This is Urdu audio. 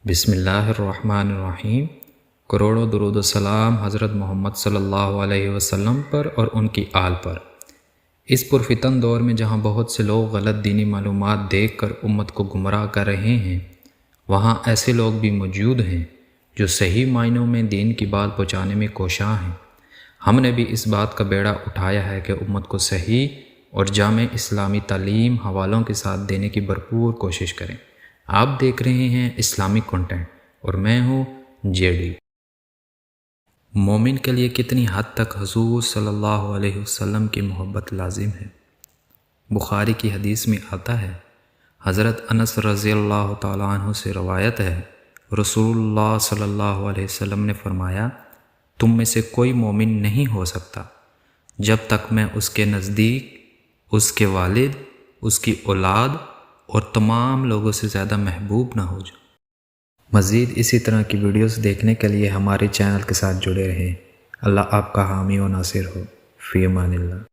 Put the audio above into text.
بسم اللہ الرحمن الرحیم۔ کروڑوں درود و سلام حضرت محمد صلی اللہ علیہ وسلم پر اور ان کی آل پر۔ اس پرفتن دور میں جہاں بہت سے لوگ غلط دینی معلومات دیکھ کر امت کو گمراہ کر رہے ہیں، وہاں ایسے لوگ بھی موجود ہیں جو صحیح معنوں میں دین کی بات پہنچانے میں کوشاں ہیں۔ ہم نے بھی اس بات کا بیڑا اٹھایا ہے کہ امت کو صحیح اور جامع اسلامی تعلیم حوالوں کے ساتھ دینے کی بھرپور کوشش کریں۔ آپ دیکھ رہے ہیں اسلامک کنٹینٹ اور میں ہوں جے ڈی۔ مومن کے لیے کتنی حد تک حضور صلی اللہ علیہ وسلم کی محبت لازم ہے؟ بخاری کی حدیث میں آتا ہے، حضرت انس رضی اللہ تعالیٰ عنہ سے روایت ہے، رسول اللہ صلی اللہ علیہ وسلم نے فرمایا، تم میں سے کوئی مومن نہیں ہو سکتا جب تک میں اس کے نزدیک اس کے والد، اس کی اولاد اور تمام لوگوں سے زیادہ محبوب نہ ہو جاؤں۔ مزید اسی طرح کی ویڈیوز دیکھنے کے لیے ہمارے چینل کے ساتھ جڑے رہیں۔ اللہ آپ کا حامی و ناصر ہو۔ فی امان اللہ۔